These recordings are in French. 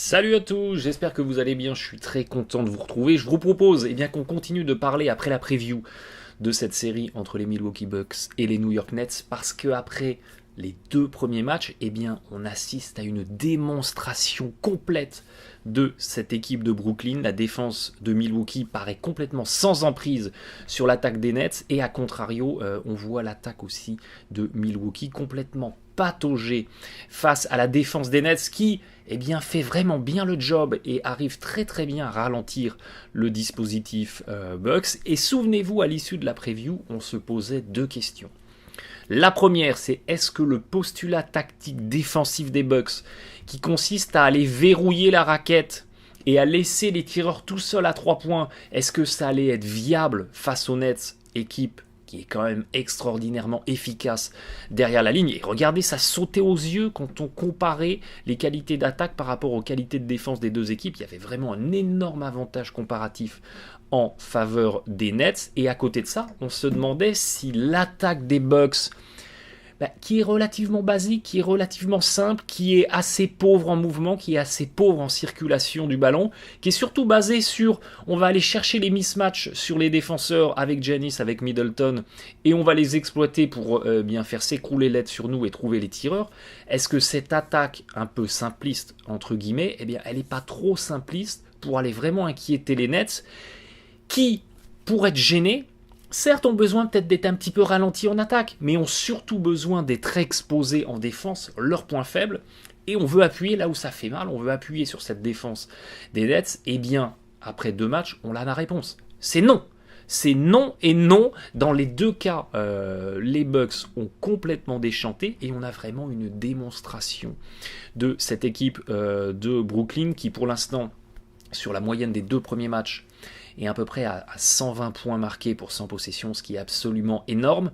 Salut à tous, j'espère que vous allez bien, je suis très content de vous retrouver. Je vous propose qu'on continue de parler après la preview de cette série entre les Milwaukee Bucks et les New York Nets, parce que après les deux premiers matchs, on assiste à une démonstration complète de cette équipe de Brooklyn. La défense de Milwaukee paraît complètement sans emprise sur l'attaque des Nets, et à contrario, on voit l'attaque aussi de Milwaukee complètement pataugée face à la défense des Nets qui fait vraiment bien le job et arrive très très bien à ralentir le dispositif Bucks. Et souvenez-vous, à l'issue de la preview, on se posait deux questions. La première, c'est est-ce que le postulat tactique défensif des Bucks, qui consiste à aller verrouiller la raquette et à laisser les tireurs tout seuls à 3 points, est-ce que ça allait être viable face aux Nets, équipe qui est quand même extraordinairement efficace derrière la ligne? Et regardez, ça sautait aux yeux quand on comparait les qualités d'attaque par rapport aux qualités de défense des deux équipes. Il y avait vraiment un énorme avantage comparatif en faveur des Nets. Et à côté de ça, on se demandait si l'attaque des Bucks, qui est relativement basique, qui est relativement simple, qui est assez pauvre en mouvement, qui est assez pauvre en circulation du ballon, qui est surtout basée sur, on va aller chercher les mismatchs sur les défenseurs avec Giannis, avec Middleton, et on va les exploiter pour faire s'écrouler l'aide sur nous et trouver les tireurs. Est-ce que cette attaque un peu simpliste, entre guillemets, elle n'est pas trop simpliste pour aller vraiment inquiéter les Nets, qui, pour être gênés, certes, ont besoin peut-être d'être un petit peu ralentis en attaque, mais ont surtout besoin d'être exposés en défense, leurs points faibles, et on veut appuyer là où ça fait mal, on veut appuyer sur cette défense des Nets. Après 2 matchs, on a la réponse. C'est non. C'est non et non. Dans les deux cas, les Bucks ont complètement déchanté, et on a vraiment une démonstration de cette équipe de Brooklyn qui, pour l'instant, sur la moyenne des 2 premiers matchs, et à peu près à 120 points marqués pour 100 possessions, ce qui est absolument énorme,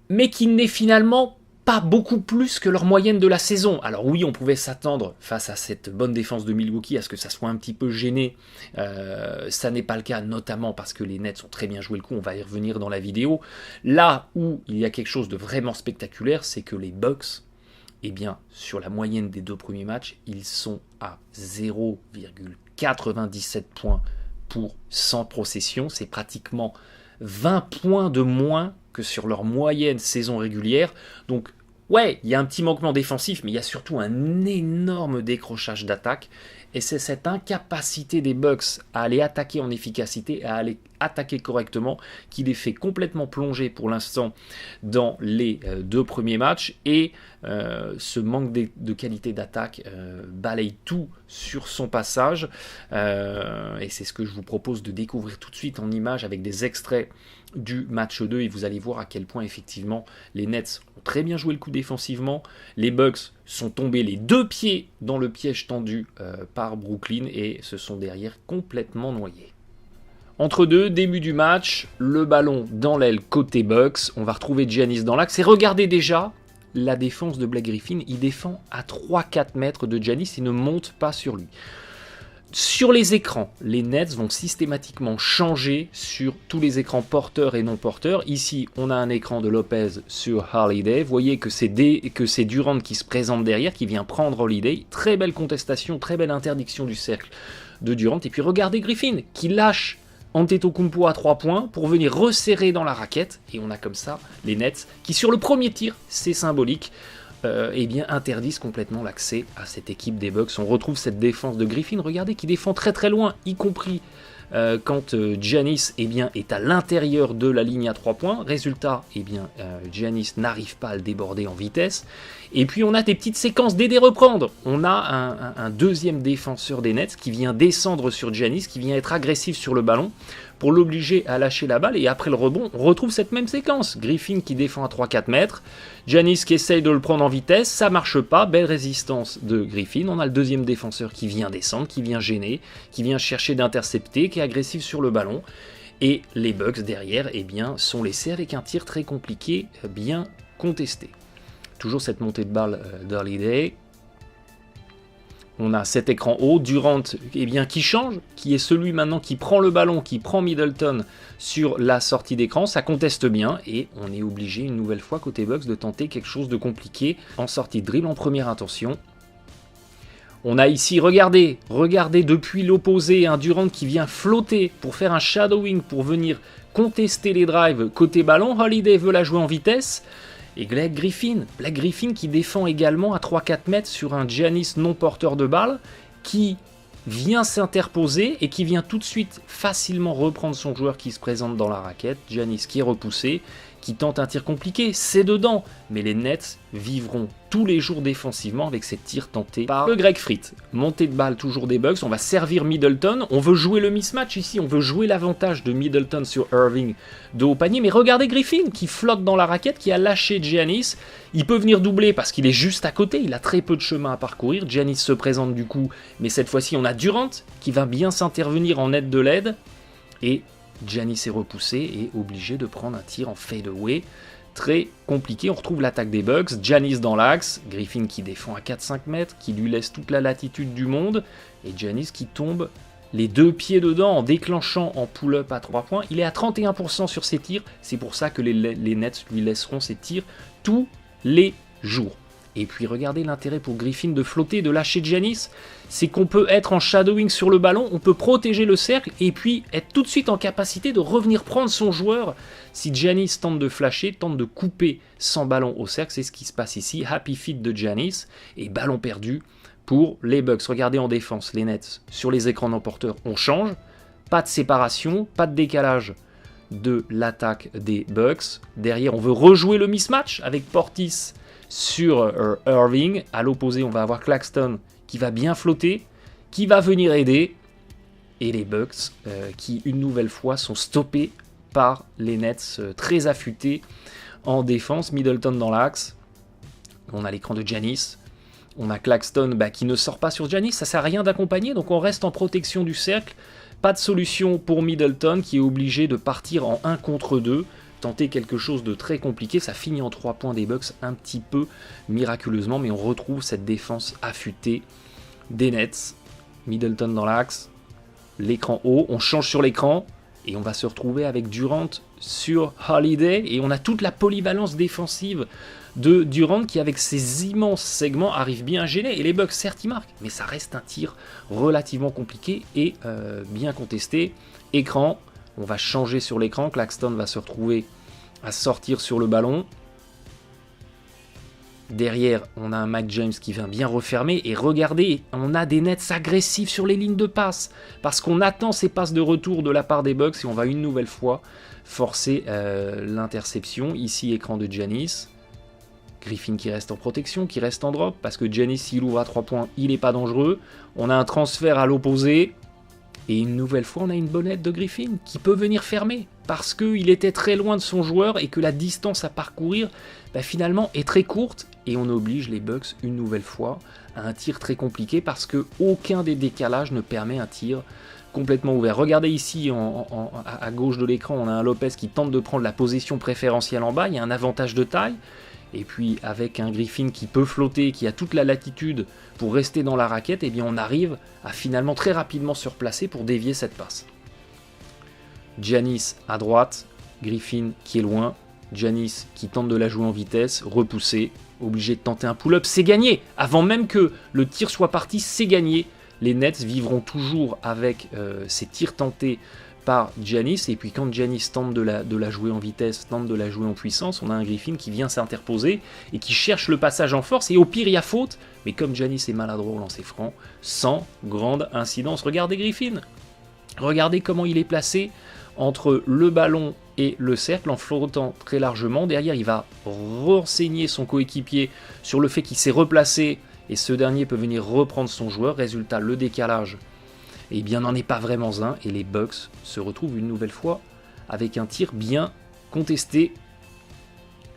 mais qui n'est finalement pas beaucoup plus que leur moyenne de la saison. Alors oui, on pouvait s'attendre, face à cette bonne défense de Milwaukee, à ce que ça soit un petit peu gêné. Ça n'est pas le cas, notamment parce que les Nets ont très bien joué le coup, on va y revenir dans la vidéo. Là où il y a quelque chose de vraiment spectaculaire, c'est que les Bucks, sur la moyenne des 2 premiers matchs, ils sont à 0,97 points pour 100 possessions. C'est pratiquement 20 points de moins que sur leur moyenne saison régulière. Donc ouais, il y a un petit manquement défensif, mais il y a surtout un énorme décrochage d'attaque. Et c'est cette incapacité des Bucks à aller attaquer en efficacité, à aller attaquer correctement, qui les fait complètement plonger pour l'instant dans les 2 premiers matchs. Et ce manque de qualité d'attaque balaye tout sur son passage. Et c'est ce que je vous propose de découvrir tout de suite en images avec des extraits du match 2, et vous allez voir à quel point effectivement les Nets ont très bien joué le coup défensivement. Les Bucks sont tombés les 2 pieds dans le piège tendu par Brooklyn et se sont derrière complètement noyés. Entre deux, début du match, le ballon dans l'aile côté Bucks, on va retrouver Giannis dans l'axe, et regardez déjà la défense de Blake Griffin, il défend à 3-4 mètres de Giannis, il ne monte pas sur lui. Sur les écrans, les Nets vont systématiquement changer sur tous les écrans porteurs et non porteurs. Ici, on a un écran de Lopez sur Holiday. Vous voyez que c'est Durant qui se présente derrière, qui vient prendre Holiday. Très belle contestation, très belle interdiction du cercle de Durant. Et puis regardez Griffin qui lâche Antetokounmpo à 3 points pour venir resserrer dans la raquette. Et on a comme ça les Nets qui, sur le premier tir, c'est symbolique, interdisent complètement l'accès à cette équipe des Bucks. On retrouve cette défense de Griffin, regardez, qui défend très très loin, y compris quand Giannis est à l'intérieur de la ligne à 3 points. Résultat, Giannis n'arrive pas à le déborder en vitesse. Et puis on a des petites séquences d'aider reprendre. On a un deuxième défenseur des Nets qui vient descendre sur Giannis, qui vient être agressif sur le ballon pour l'obliger à lâcher la balle, et après le rebond, on retrouve cette même séquence. Griffin qui défend à 3-4 mètres, Giannis qui essaye de le prendre en vitesse, ça marche pas, belle résistance de Griffin. On a le deuxième défenseur qui vient descendre, qui vient gêner, qui vient chercher d'intercepter, qui est agressif sur le ballon, et les Bucks derrière sont laissés avec un tir très compliqué, bien contesté. Toujours cette montée de balle d'Holiday. On a cet écran haut, Durant qui change, qui est celui maintenant qui prend le ballon, qui prend Middleton sur la sortie d'écran. Ça conteste bien et on est obligé une nouvelle fois côté Bucks de tenter quelque chose de compliqué en sortie de dribble en première intention. On a ici, regardez depuis l'opposé, un Durant qui vient flotter pour faire un shadowing, pour venir contester les drives côté ballon. Holiday veut la jouer en vitesse. Et Black Griffin qui défend également à 3-4 mètres sur un Giannis non porteur de balle, qui vient s'interposer et qui vient tout de suite facilement reprendre son joueur qui se présente dans la raquette. Giannis qui est repoussé, qui tente un tir compliqué, c'est dedans. Mais les Nets vivront tous les jours défensivement avec ces tirs tentés par le Greg Fritt. Montée de balle toujours des Bucks, on va servir Middleton, on veut jouer le mismatch ici, on veut jouer l'avantage de Middleton sur Irving de haut panier, mais regardez Griffin qui flotte dans la raquette, qui a lâché Giannis, il peut venir doubler parce qu'il est juste à côté, il a très peu de chemin à parcourir, Giannis se présente du coup, mais cette fois-ci on a Durant qui va bien s'intervenir en aide de l'aide, et Giannis est repoussé et obligé de prendre un tir en fadeaway. Très compliqué, on retrouve l'attaque des Bucks, Giannis dans l'axe, Griffin qui défend à 4-5 mètres, qui lui laisse toute la latitude du monde, et Giannis qui tombe les deux pieds dedans en déclenchant en pull-up à 3 points. Il est à 31% sur ses tirs, c'est pour ça que les Nets lui laisseront ses tirs tous les jours. Et puis regardez l'intérêt pour Griffin de flotter, de lâcher Giannis, c'est qu'on peut être en shadowing sur le ballon, on peut protéger le cercle et puis être tout de suite en capacité de revenir prendre son joueur. Si Giannis tente de flasher, tente de couper sans ballon au cercle, c'est ce qui se passe ici. Happy feet de Giannis et ballon perdu pour les Bucks. Regardez en défense, les Nets, sur les écrans non porteurs, on change, pas de séparation, pas de décalage de l'attaque des Bucks. Derrière, on veut rejouer le mismatch avec Portis sur Irving. À l'opposé, on va avoir Claxton qui va bien flotter, qui va venir aider, et les Bucks qui, une nouvelle fois, sont stoppés par les Nets très affûtés en défense. Middleton dans l'axe, on a l'écran de Giannis, on a Claxton qui ne sort pas sur Giannis, ça sert à rien d'accompagner, donc on reste en protection du cercle. Pas de solution pour Middleton qui est obligé de partir en 1 contre 2, tenter quelque chose de très compliqué, ça finit en 3 points des Bucks un petit peu miraculeusement, mais on retrouve cette défense affûtée des Nets. Middleton dans l'axe, l'écran haut, on change sur l'écran, et on va se retrouver avec Durant sur Holiday, et on a toute la polyvalence défensive de Durant qui, avec ses immenses segments, arrive bien à gêner, et les Bucks certes y marquent, mais ça reste un tir relativement compliqué et bien contesté. Écran, on va changer sur l'écran, Claxton va se retrouver à sortir sur le ballon. Derrière, on a un Mike James qui vient bien refermer. Et regardez, on a des Nets agressifs sur les lignes de passe. Parce qu'on attend ces passes de retour de la part des Bucks. Et on va une nouvelle fois forcer l'interception. Ici, écran de Giannis. Griffin qui reste en protection, qui reste en drop. Parce que Giannis, s'il ouvre à 3 points, il n'est pas dangereux. On a un transfert à l'opposé. Et une nouvelle fois, on a une bonne aide de Griffin qui peut venir fermer. Parce qu'il était très loin de son joueur et que la distance à parcourir, finalement, est très courte. Et on oblige les Bucks une nouvelle fois à un tir très compliqué parce qu'aucun des décalages ne permet un tir complètement ouvert. Regardez ici, à gauche de l'écran, on a un Lopez qui tente de prendre la position préférentielle en bas. Il y a un avantage de taille. Et puis avec un Griffin qui peut flotter, qui a toute la latitude pour rester dans la raquette, on arrive à finalement très rapidement se replacer pour dévier cette passe. Giannis à droite, Griffin qui est loin, Giannis qui tente de la jouer en vitesse, repoussé, obligé de tenter un pull-up, c'est gagné. Avant même que le tir soit parti, c'est gagné. Les Nets vivront toujours avec ces tirs tentés par Giannis, et puis quand Giannis tente de la jouer en vitesse, tente de la jouer en puissance, on a un Griffin qui vient s'interposer et qui cherche le passage en force, et au pire il y a faute, mais comme Giannis est maladroit au lancer franc, sans grande incidence. Regardez Griffin, regardez comment il est placé entre le ballon et le cercle en flottant très largement. Derrière il va renseigner son coéquipier sur le fait qu'il s'est replacé, et ce dernier peut venir reprendre son joueur. Résultat, le décalage n'en est pas vraiment un, et les Bucks se retrouvent une nouvelle fois avec un tir bien contesté.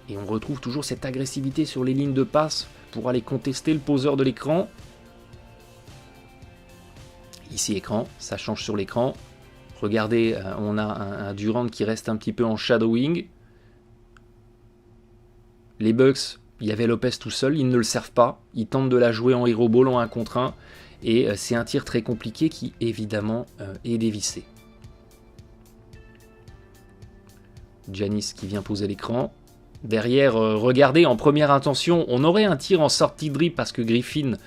Et on retrouve toujours cette agressivité sur les lignes de passe pour aller contester le poseur de l'écran. Ici écran, ça change sur l'écran. Regardez, on a un Durant qui reste un petit peu en shadowing. Les Bucks, il y avait Lopez tout seul, ils ne le servent pas. Ils tentent de la jouer en hero ball, en 1 contre 1. Et c'est un tir très compliqué qui, évidemment, est dévissé. Giannis qui vient poser l'écran. Derrière, regardez, en première intention, on aurait un tir en sortie de dribble parce que Griffin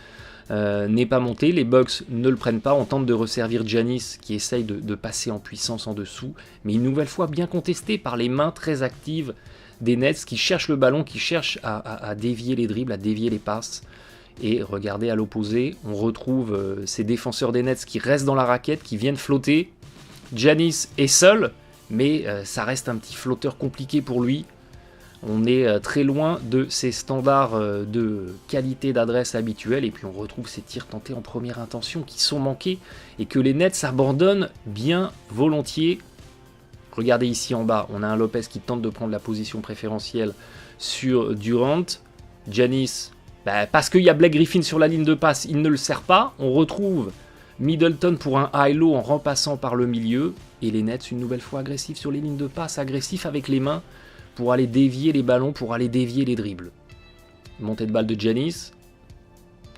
n'est pas monté, les Bucks ne le prennent pas, on tente de resservir Giannis qui essaye de passer en puissance en dessous, mais une nouvelle fois bien contesté par les mains très actives des Nets qui cherchent le ballon, qui cherchent à dévier les dribbles, à dévier les passes. Et regardez à l'opposé, on retrouve ces défenseurs des Nets qui restent dans la raquette, qui viennent flotter. Giannis est seul, mais ça reste un petit flotteur compliqué pour lui. On est très loin de ses standards de qualité d'adresse habituels. Et puis on retrouve ces tirs tentés en première intention qui sont manqués et que les Nets abandonnent bien volontiers. Regardez ici en bas, on a un Lopez qui tente de prendre la position préférentielle sur Durant. Giannis, parce qu'il y a Blake Griffin sur la ligne de passe, il ne le sert pas. On retrouve Middleton pour un high-low en repassant par le milieu. Et les Nets, une nouvelle fois agressifs sur les lignes de passe, agressifs avec les mains pour aller dévier les ballons, pour aller dévier les dribbles. Montée de balle de Giannis.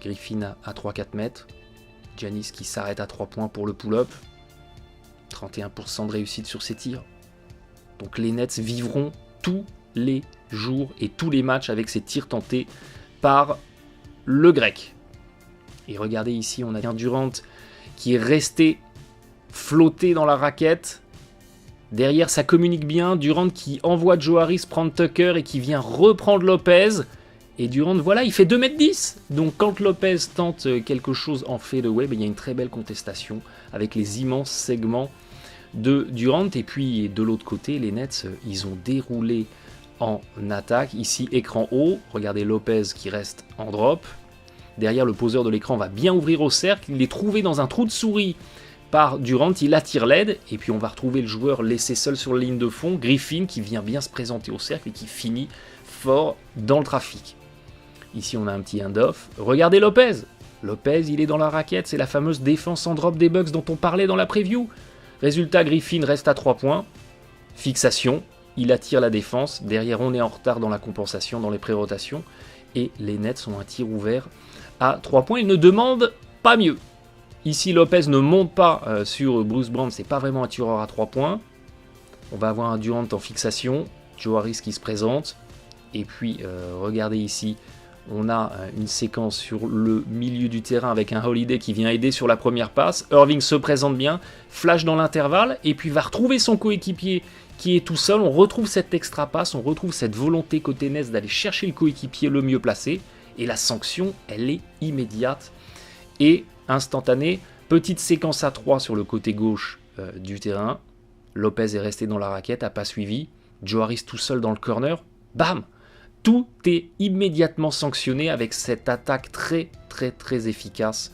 Griffin à 3-4 mètres. Giannis qui s'arrête à 3 points pour le pull-up. 31% de réussite sur ses tirs. Donc les Nets vivront tous les jours et tous les matchs avec ces tirs tentés par le grec. Et regardez ici, on a un Durant qui est resté flotté dans la raquette. Derrière, ça communique bien. Durant qui envoie Joe Harris prendre Tucker et qui vient reprendre Lopez. Et Durant, voilà, il fait 2m10. Donc quand Lopez tente quelque chose en fadeaway, il y a une très belle contestation avec les immenses segments de Durant. Et puis de l'autre côté, les Nets, ils ont déroulé en attaque. Ici, écran haut. Regardez Lopez qui reste en drop. Derrière, le poseur de l'écran va bien ouvrir au cercle. Il est trouvé dans un trou de souris par Durant. Il attire l'aide. Et puis, on va retrouver le joueur laissé seul sur la ligne de fond. Griffin qui vient bien se présenter au cercle et qui finit fort dans le trafic. Ici, on a un petit hand-off. Regardez Lopez. Lopez, il est dans la raquette. C'est la fameuse défense en drop des Bucks dont on parlait dans la preview. Résultat, Griffin reste à 3 points. Fixation. Il attire la défense. Derrière, on est en retard dans la compensation, dans les pré-rotations. Et les Nets ont un tir ouvert à 3 points. Ils ne demandent pas mieux. Ici, Lopez ne monte pas sur Bruce Brown. C'est pas vraiment un tireur à 3 points. On va avoir un Durant en fixation. Joe Harris qui se présente. Et puis, regardez ici. On a une séquence sur le milieu du terrain avec un Holiday qui vient aider sur la première passe. Irving se présente bien. Flash dans l'intervalle. Et puis, va retrouver son coéquipier qui est tout seul. On retrouve cette extra passe. On retrouve cette volonté côté Nets d'aller chercher le coéquipier le mieux placé. Et la sanction, elle est immédiate et instantanée. Petite séquence à 3 sur le côté gauche du terrain. Lopez est resté dans la raquette, n'a pas suivi. Joe Harris tout seul dans le corner. Bam! Tout est immédiatement sanctionné avec cette attaque très très très efficace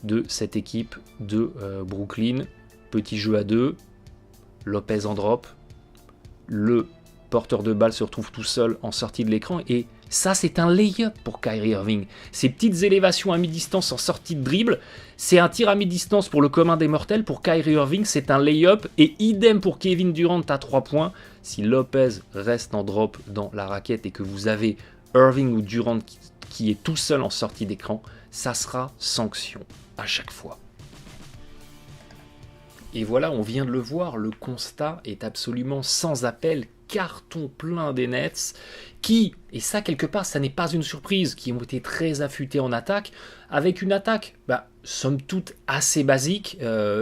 de cette équipe de Brooklyn. Petit jeu à 2. Lopez en drop. Le porteur de balle se retrouve tout seul en sortie de l'écran et ça c'est un lay-up pour Kyrie Irving. Ces petites élévations à mi-distance en sortie de dribble, c'est un tir à mi-distance pour le commun des mortels. Pour Kyrie Irving, c'est un lay-up et idem pour Kevin Durant à 3 points. Si Lopez reste en drop dans la raquette et que vous avez Irving ou Durant qui est tout seul en sortie d'écran, ça sera sanction à chaque fois. Et voilà, on vient de le voir, le constat est absolument sans appel, carton plein des Nets, qui, et ça quelque part ça n'est pas une surprise, qui ont été très affûtés en attaque, avec une attaque, somme toute assez basique,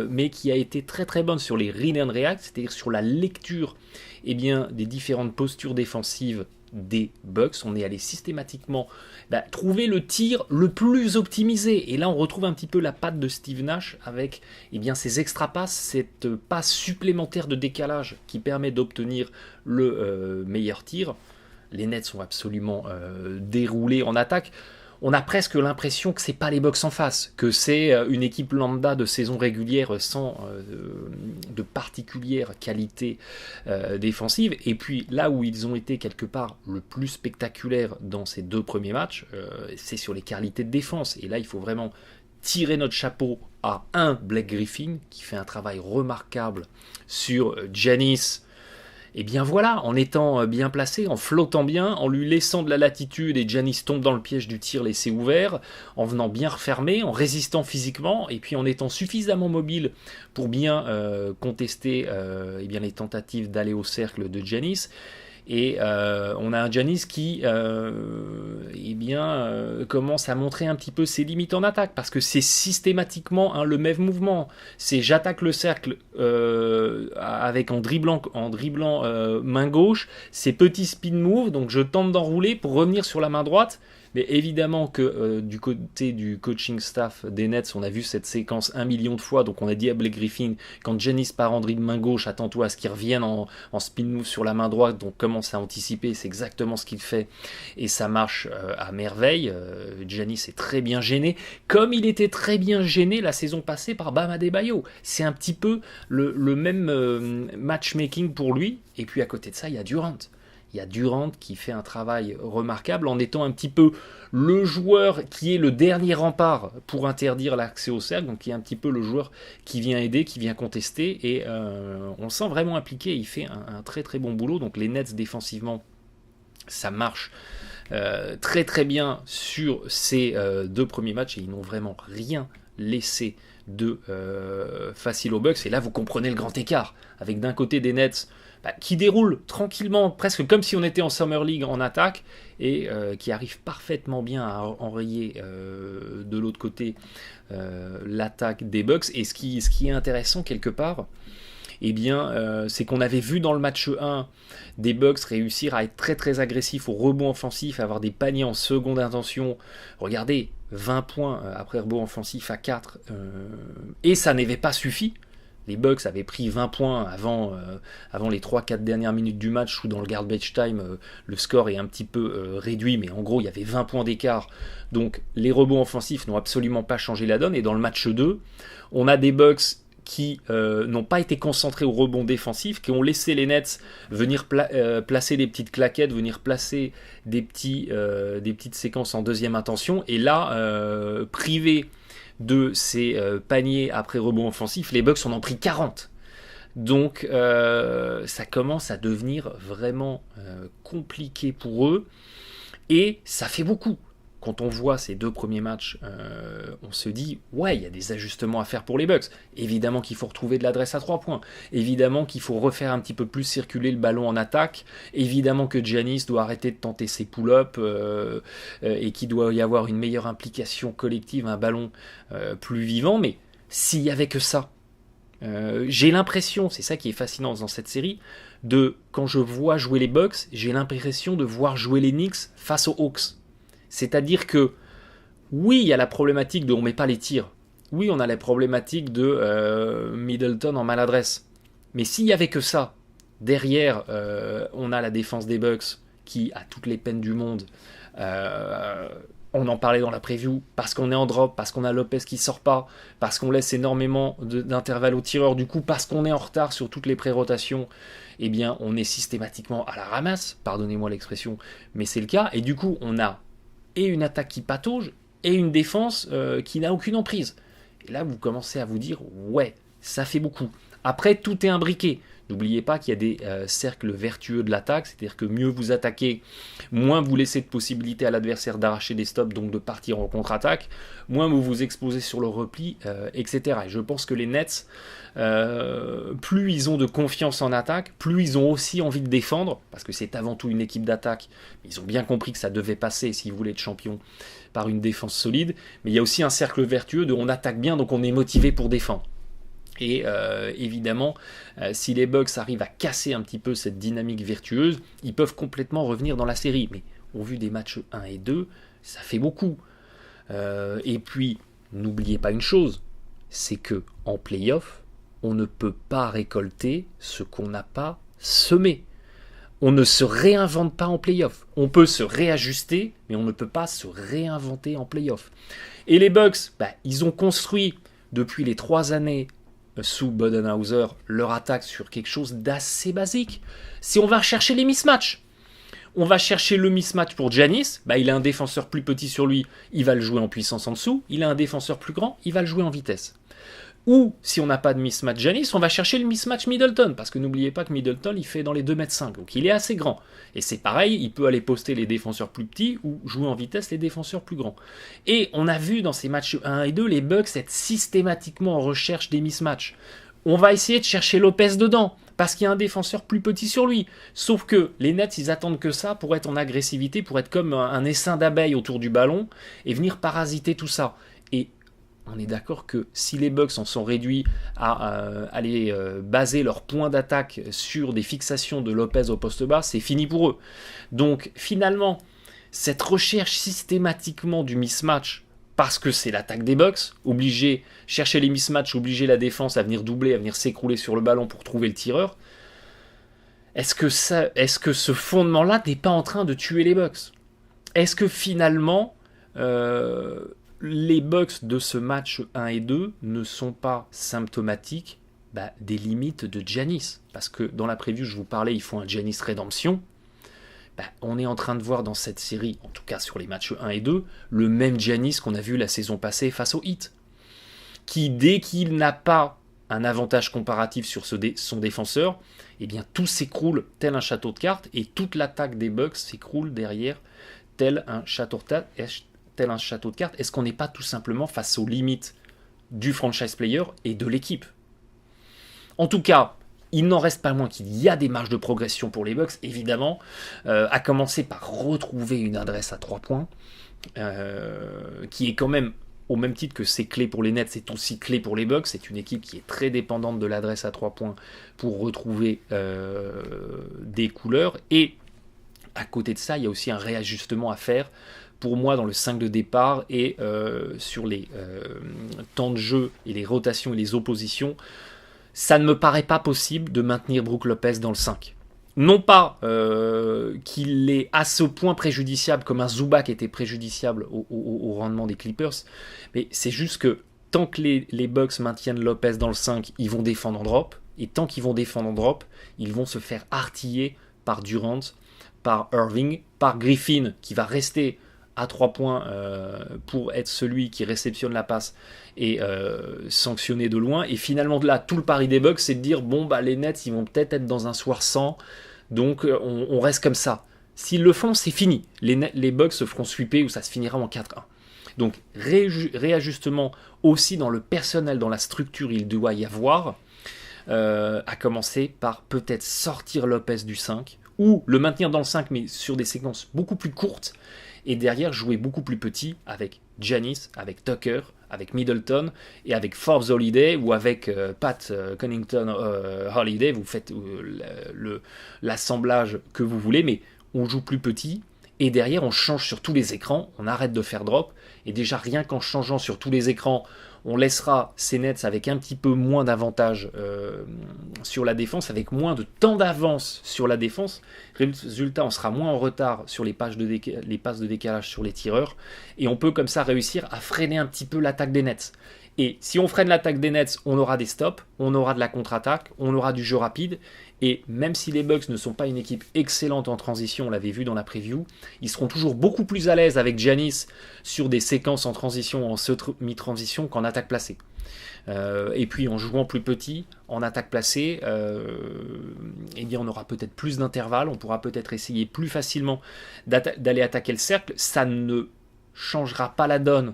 mais qui a été très très bonne sur les read and react, c'est-à-dire sur la lecture des différentes postures défensives des Bucks. On est allé systématiquement trouver le tir le plus optimisé. Et là, on retrouve un petit peu la patte de Steve Nash avec ces extra passes, cette passe supplémentaire de décalage qui permet d'obtenir le meilleur tir. Les Nets sont absolument déroulés en attaque. On a presque l'impression que c'est pas les Bucks en face, que c'est une équipe lambda de saison régulière sans de particulière qualité défensive. Et puis là où ils ont été quelque part le plus spectaculaires dans ces 2 premiers matchs, c'est sur les qualités de défense. Et là, il faut vraiment tirer notre chapeau à Blake Griffin qui fait un travail remarquable sur Giannis. Et bien voilà, en étant bien placé, en flottant bien, en lui laissant de la latitude et Giannis tombe dans le piège du tir laissé ouvert, en venant bien refermer, en résistant physiquement et puis en étant suffisamment mobile pour bien contester les tentatives d'aller au cercle de Giannis, Et on a un Giannis qui commence à montrer un petit peu ses limites en attaque, parce que c'est systématiquement le même mouvement. C'est j'attaque le cercle avec en dribblant main gauche, ces petits spin moves, donc je tente d'enrouler pour revenir sur la main droite. Mais évidemment que du côté du coaching staff des Nets, on a vu cette séquence 1 million de fois. Donc on a dit à Blake Griffin, quand Giannis part en dribble main gauche, attends-toi à ce qu'il revienne en spin move sur la main droite. Donc commence à anticiper, c'est exactement ce qu'il fait. Et ça marche à merveille. Giannis est très bien gêné, comme il était très bien gêné la saison passée par Bam Adebayo. C'est un petit peu le même matchmaking pour lui. Et puis à côté de ça, il y a Durant. Il y a Durant qui fait un travail remarquable en étant un petit peu le joueur qui est le dernier rempart pour interdire l'accès au cercle, donc qui est un petit peu le joueur qui vient aider, qui vient contester, et on le sent vraiment impliqué. Il fait un très très bon boulot. Donc les Nets défensivement, ça marche très très bien sur ces 2 premiers matchs, et ils n'ont vraiment rien laissé de facile aux Bucks. Et là vous comprenez le grand écart, avec d'un côté des Nets qui déroule tranquillement, presque comme si on était en Summer League en attaque, et qui arrive parfaitement bien à enrayer de l'autre côté l'attaque des Bucks. Et ce qui est intéressant quelque part, c'est qu'on avait vu dans le match 1 des Bucks réussir à être très très agressifs au rebond offensif, à avoir des paniers en seconde intention. Regardez, 20 points après rebond offensif à 4, et ça n'avait pas suffi. Les Bucks avaient pris 20 points avant les 3-4 dernières minutes du match, où dans le garbage time, le score est un petit peu réduit, mais en gros, il y avait 20 points d'écart. Donc, les rebonds offensifs n'ont absolument pas changé la donne. Et dans le match 2, on a des Bucks qui n'ont pas été concentrés au rebond défensif, qui ont laissé les Nets venir placer des petites claquettes, venir placer des petites séquences en deuxième intention. Et là, privés de ces paniers après rebond offensif, les Bucks en ont pris 40. Donc ça commence à devenir vraiment compliqué pour eux, et ça fait beaucoup. Quand on voit ces 2 premiers matchs, on se dit ouais, il y a des ajustements à faire pour les Bucks. Évidemment qu'il faut retrouver de l'adresse à 3 points. Évidemment qu'il faut refaire un petit peu plus circuler le ballon en attaque. Évidemment que Giannis doit arrêter de tenter ses pull-ups et qu'il doit y avoir une meilleure implication collective, un ballon plus vivant. Mais s'il y avait que ça, j'ai l'impression, c'est ça qui est fascinant dans cette série, quand je vois jouer les Bucks, j'ai l'impression de voir jouer les Knicks face aux Hawks. C'est-à-dire que, oui, il y a la problématique de on ne met pas les tirs. Oui, on a la problématique de Middleton en maladresse. Mais s'il n'y avait que ça, derrière, on a la défense des Bucks qui a toutes les peines du monde. On en parlait dans la preview, parce qu'on est en drop, parce qu'on a Lopez qui ne sort pas, parce qu'on laisse énormément d'intervalles aux tireurs, du coup, parce qu'on est en retard sur toutes les pré-rotations, eh bien, on est systématiquement à la ramasse, pardonnez-moi l'expression, mais c'est le cas. Et du coup, on a et une attaque qui patauge, et une défense qui n'a aucune emprise. Et là, vous commencez à vous dire, ouais, ça fait beaucoup. Après, tout est imbriqué. N'oubliez pas qu'il y a des cercles vertueux de l'attaque, c'est-à-dire que mieux vous attaquez, moins vous laissez de possibilités à l'adversaire d'arracher des stops, donc de partir en contre-attaque, moins vous vous exposez sur le repli, etc. Et je pense que les Nets, plus ils ont de confiance en attaque, plus ils ont aussi envie de défendre, parce que c'est avant tout une équipe d'attaque. Ils ont bien compris que ça devait passer, s'ils voulaient être champions, par une défense solide, mais il y a aussi un cercle vertueux de on attaque bien, donc on est motivé pour défendre. Et évidemment, si les Bucks arrivent à casser un petit peu cette dynamique vertueuse, ils peuvent complètement revenir dans la série. Mais au vu des matchs 1 et 2, ça fait beaucoup. Et puis, n'oubliez pas une chose, c'est que en play-off, on ne peut pas récolter ce qu'on n'a pas semé. On ne se réinvente pas en play-off. On peut se réajuster, mais on ne peut pas se réinventer en play-off. Et les Bucks, ils ont construit depuis les 3 années sous Budenholzer leur attaque sur quelque chose d'assez basique. Si on va rechercher les mismatchs, on va chercher le mismatch pour Giannis, il a un défenseur plus petit sur lui, il va le jouer en puissance en dessous, il a un défenseur plus grand, il va le jouer en vitesse. Ou, si on n'a pas de mismatch Giannis, on va chercher le mismatch Middleton, parce que n'oubliez pas que Middleton, il fait dans les 2,5 m, donc il est assez grand. Et c'est pareil, il peut aller poster les défenseurs plus petits, ou jouer en vitesse les défenseurs plus grands. Et on a vu dans ces matchs 1 et 2, les Bucks être systématiquement en recherche des mismatchs. On va essayer de chercher Lopez dedans, parce qu'il y a un défenseur plus petit sur lui. Sauf que les Nets, ils attendent que ça pour être en agressivité, pour être comme un essaim d'abeilles autour du ballon et venir parasiter tout ça. Et on est d'accord que si les Bucks en sont réduits à aller baser leur point d'attaque sur des fixations de Lopez au poste bas, c'est fini pour eux. Donc finalement, cette recherche systématiquement du mismatch, parce que c'est l'attaque des Bucks, obligé chercher les mismatchs, obliger la défense à venir doubler, à venir s'écrouler sur le ballon pour trouver le tireur, est-ce que ce fondement-là n'est pas en train de tuer les Bucks? Est-ce que finalement, les Bucks de ce match 1 et 2 ne sont pas symptomatiques des limites de Giannis? Parce que dans la preview, je vous parlais, il faut un Giannis rédemption. On est en train de voir dans cette série, en tout cas sur les matchs 1 et 2, le même Giannis qu'on a vu la saison passée face au Heat, qui dès qu'il n'a pas un avantage comparatif sur son défenseur, eh bien tout s'écroule tel un château de cartes et toute l'attaque des Bucks s'écroule derrière tel un château de cartes. Est-ce qu'on n'est pas tout simplement face aux limites du franchise player et de l'équipe? En tout cas, il n'en reste pas moins qu'il y a des marges de progression pour les Bucks, évidemment, à commencer par retrouver une adresse à 3 points, qui est quand même, au même titre que c'est clé pour les Nets, c'est aussi clé pour les Bucks. C'est une équipe qui est très dépendante de l'adresse à 3 points pour retrouver des couleurs. Et à côté de ça, il y a aussi un réajustement à faire, pour moi, dans le 5 de départ et sur les temps de jeu et les rotations et les oppositions. Ça ne me paraît pas possible de maintenir Brook Lopez dans le 5. Non pas qu'il est à ce point préjudiciable comme un Zubac était préjudiciable au rendement des Clippers, mais c'est juste que tant que les Bucks maintiennent Lopez dans le 5, ils vont défendre en drop, et tant qu'ils vont défendre en drop, ils vont se faire artiller par Durant, par Irving, par Griffin, qui va rester à 3 points pour être celui qui réceptionne la passe et sanctionné de loin. Et finalement, de là, tout le pari des Bucks, c'est de dire, les Nets, ils vont peut-être être dans un soir sans, donc on reste comme ça. S'ils le font, c'est fini. Les Bucks se feront sweeper ou ça se finira en 4-1. Donc, réajustement aussi dans le personnel, dans la structure, il doit y avoir, à commencer par peut-être sortir Lopez du 5, ou le maintenir dans le 5, mais sur des séquences beaucoup plus courtes, et derrière jouer beaucoup plus petit avec Giannis, avec Tucker, avec Middleton et avec Forbes Holiday ou avec Pat Connaughton Holiday. Vous faites l'assemblage que vous voulez, mais on joue plus petit et derrière on change sur tous les écrans, on arrête de faire drop, et déjà rien qu'en changeant sur tous les écrans, on laissera ces Nets avec un petit peu moins d'avantage sur la défense, avec moins de temps d'avance sur la défense. Résultat, on sera moins en retard sur les passes de décalage sur les tireurs, et on peut comme ça réussir à freiner un petit peu l'attaque des Nets. Et si on freine l'attaque des Nets, on aura des stops, on aura de la contre-attaque, on aura du jeu rapide, et même si les Bucks ne sont pas une équipe excellente en transition, on l'avait vu dans la preview, ils seront toujours beaucoup plus à l'aise avec Giannis sur des séquences en transition, en semi-transition qu'en attaque placée. Et puis en jouant plus petit, en attaque placée, eh bien on aura peut-être plus d'intervalles, on pourra peut-être essayer plus facilement d'aller attaquer le cercle. Ça ne changera pas la donne.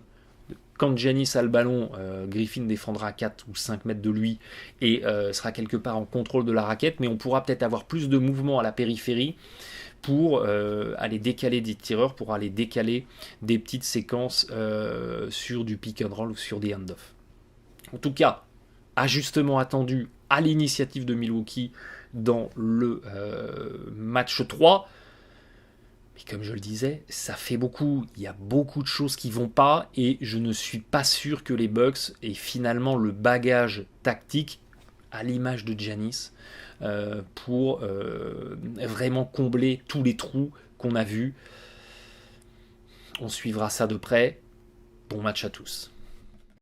Quand Giannis a le ballon, Griffin défendra à 4 ou 5 mètres de lui et sera quelque part en contrôle de la raquette, mais on pourra peut-être avoir plus de mouvement à la périphérie pour aller décaler des tireurs, pour aller décaler des petites séquences sur du pick and roll ou sur des hand-off. En tout cas, ajustement attendu à l'initiative de Milwaukee dans le match 3. Et comme je le disais, ça fait beaucoup, il y a beaucoup de choses qui vont pas, et je ne suis pas sûr que les Bucks aient finalement le bagage tactique à l'image de Giannis pour vraiment combler tous les trous qu'on a vus. On suivra ça de près. Bon match à tous.